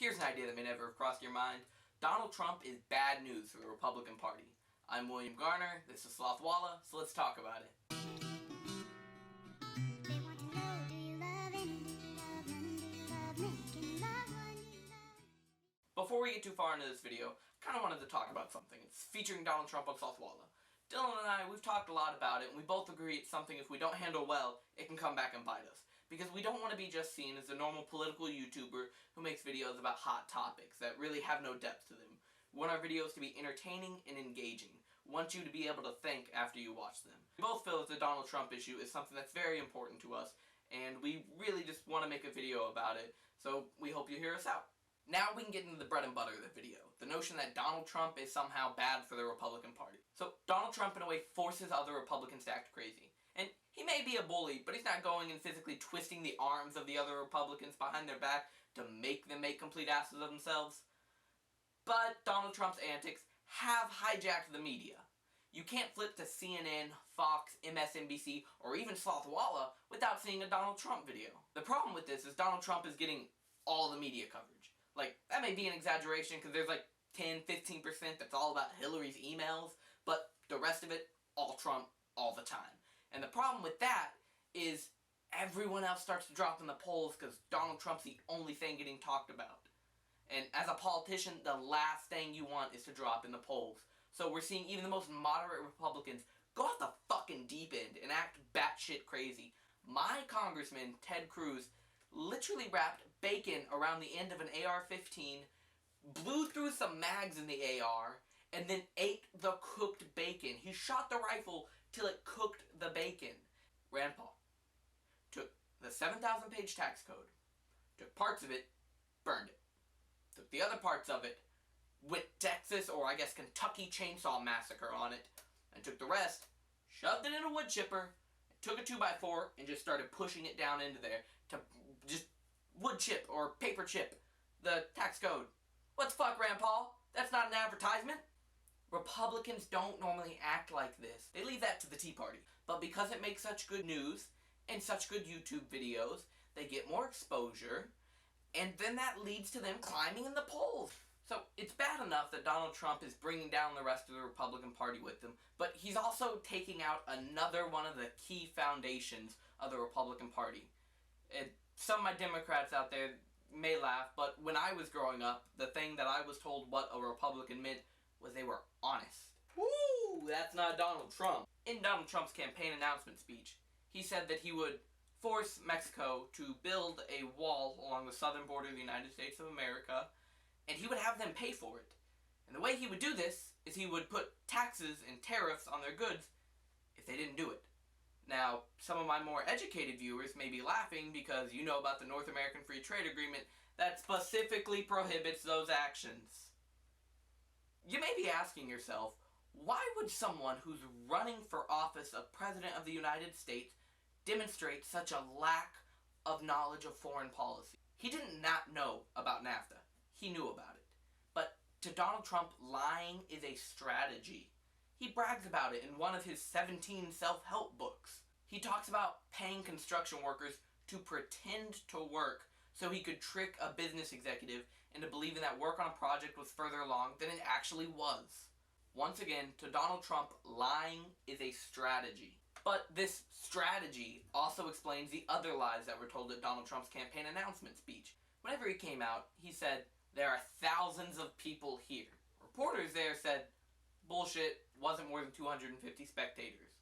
Here's an idea that may never have crossed your mind. Donald Trump is bad news for the Republican Party. I'm William Garner, this is Slothwala, so let's talk about it. Before we get too far into this video, I kind of wanted to talk about something. It's featuring Donald Trump on Slothwala. Dylan and I, we've talked a lot about it, and we both agree it's something if we don't handle well, it can come back and bite us. Because we don't want to be just seen as a normal political YouTuber who makes videos about hot topics that really have no depth to them. We want our videos to be entertaining and engaging. We want you to be able to think after you watch them. We both feel that the Donald Trump issue is something that's very important to us, and we really just want to make a video about it, so we hope you hear us out. Now we can get into the bread and butter of the video, the notion that Donald Trump is somehow bad for the Republican Party. So Donald Trump in a way forces other Republicans to act crazy. And he may be a bully, but he's not going and physically twisting the arms of the other Republicans behind their back to make them make complete asses of themselves. But Donald Trump's antics have hijacked the media. You can't flip to CNN, Fox, MSNBC, or even Slothwala without seeing a Donald Trump video. The problem with this is Donald Trump is getting all the media coverage. Like, that may be an exaggeration because there's like 10-15% that's all about Hillary's emails, but the rest of it, all Trump, all the time. And the problem with that is everyone else starts to drop in the polls because Donald Trump's the only thing getting talked about. And as a politician, the last thing you want is to drop in the polls. So we're seeing even the most moderate Republicans go off the fucking deep end and act batshit crazy. My congressman, Ted Cruz, literally wrapped bacon around the end of an AR-15, blew through some mags in the AR, and then ate the cooked bacon. He shot the rifle till it cooked the bacon. Rand Paul took the 7,000-page tax code, took parts of it, burned it. Took the other parts of it, went Texas, or I guess Kentucky Chainsaw Massacre on it, and took the rest, shoved it in a wood chipper, took a 2x4, and just started pushing it down into there to just wood chip or paper chip the tax code. What the fuck, Rand Paul? That's not an advertisement. Republicans don't normally act like this. They leave that to the Tea Party. But because it makes such good news and such good YouTube videos, they get more exposure, and then that leads to them climbing in the polls. So it's bad enough that Donald Trump is bringing down the rest of the Republican Party with him, but he's also taking out another one of the key foundations of the Republican Party. And some of my Democrats out there may laugh, but when I was growing up, the thing that I was told what a Republican meant was they were honest. Woo! That's not Donald Trump. In Donald Trump's campaign announcement speech, he said that he would force Mexico to build a wall along the southern border of the United States of America, and he would have them pay for it. And the way he would do this is he would put taxes and tariffs on their goods if they didn't do it. Now, some of my more educated viewers may be laughing because you know about the North American Free Trade Agreement that specifically prohibits those actions. You may be asking yourself, why would someone who's running for office of President of the United States demonstrate such a lack of knowledge of foreign policy? He did not know about NAFTA. He knew about it. But to Donald Trump, lying is a strategy. He brags about it in one of his 17 self-help books. He talks about paying construction workers to pretend to work so he could trick a business executive into believing that work on a project was further along than it actually was. Once again, to Donald Trump, lying is a strategy. But this strategy also explains the other lies that were told at Donald Trump's campaign announcement speech. Whenever he came out, he said, "There are thousands of people here." Reporters there said, "Bullshit, wasn't more than 250 spectators."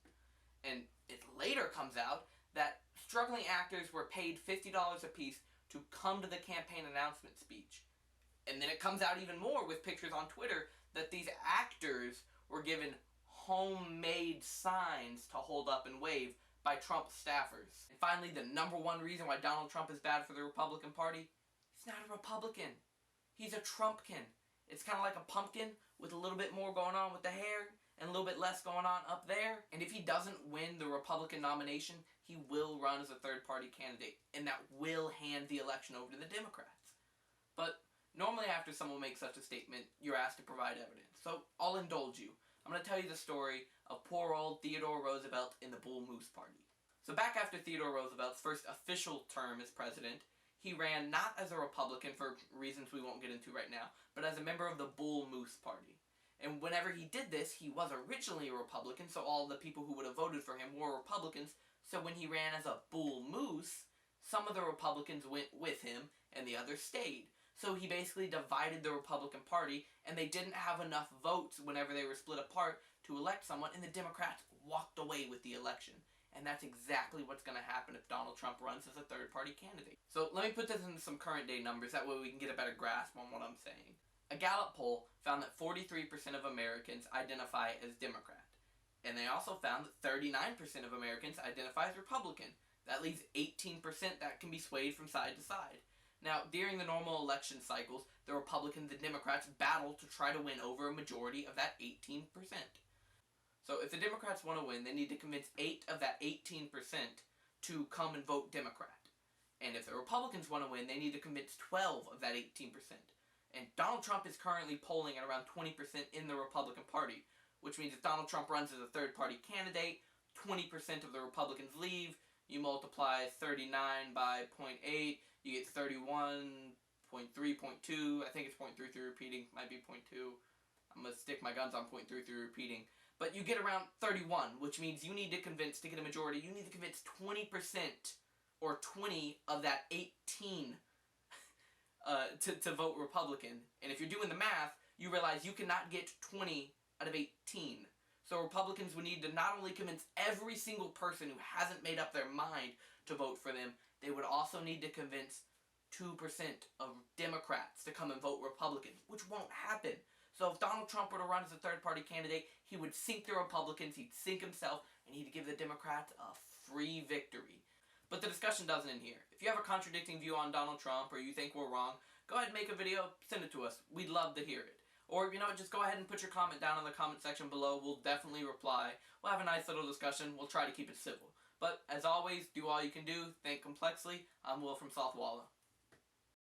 And it later comes out that struggling actors were paid $50 apiece to come to the campaign announcement speech. And then it comes out even more with pictures on Twitter that these actors were given homemade signs to hold up and wave by Trump staffers. And finally, the number one reason why Donald Trump is bad for the Republican Party, he's not a Republican. He's a Trumpkin. It's kind of like a pumpkin with a little bit more going on with the hair and a little bit less going on up there. And if he doesn't win the Republican nomination, he will run as a third-party candidate, and that will hand the election over to the Democrats. But normally after someone makes such a statement, you're asked to provide evidence. So I'll indulge you. I'm going to tell you the story of poor old Theodore Roosevelt in the Bull Moose Party. So back after Theodore Roosevelt's first official term as president, he ran not as a Republican for reasons we won't get into right now, but as a member of the Bull Moose Party. And whenever he did this, he was originally a Republican, so all the people who would have voted for him were Republicans. So when he ran as a Bull Moose, some of the Republicans went with him and the others stayed. So he basically divided the Republican Party, and they didn't have enough votes whenever they were split apart to elect someone, and the Democrats walked away with the election. And that's exactly what's going to happen if Donald Trump runs as a third-party candidate. So let me put this into some current-day numbers, that way we can get a better grasp on what I'm saying. A Gallup poll found that 43% of Americans identify as Democrat. And they also found that 39% of Americans identify as Republican. That leaves 18% that can be swayed from side to side. Now, during the normal election cycles, the Republicans and Democrats battle to try to win over a majority of that 18%. So if the Democrats want to win, they need to convince 8 of that 18% to come and vote Democrat. And if the Republicans want to win, they need to convince 12 of that 18%. And Donald Trump is currently polling at around 20% in the Republican Party, which means if Donald Trump runs as a third-party candidate, 20% of the Republicans leave. You multiply 39 by 0.8, you get 31, 0.3, 0.2. I think it's 0.33 repeating, might be 0.2. I'm going to stick my guns on 0.33 repeating. But you get around 31, which means you need to convince, to get a majority, you need to convince 20% or 20 of that 18 to vote Republican. And if you're doing the math, you realize you cannot get 20 out of 18. So Republicans would need to not only convince every single person who hasn't made up their mind to vote for them, they would also need to convince 2% of Democrats to come and vote Republican, which won't happen. So if Donald Trump were to run as a third-party candidate, he would sink the Republicans, he'd sink himself, and he'd give the Democrats a free victory. But the discussion doesn't end here. If you have a contradicting view on Donald Trump, or you think we're wrong, go ahead and make a video, send it to us. We'd love to hear it. Or, just go ahead and put your comment down in the comment section below. We'll definitely reply. We'll have a nice little discussion. We'll try to keep it civil. But, as always, do all you can do. Think complexly. I'm Will from Slothwala.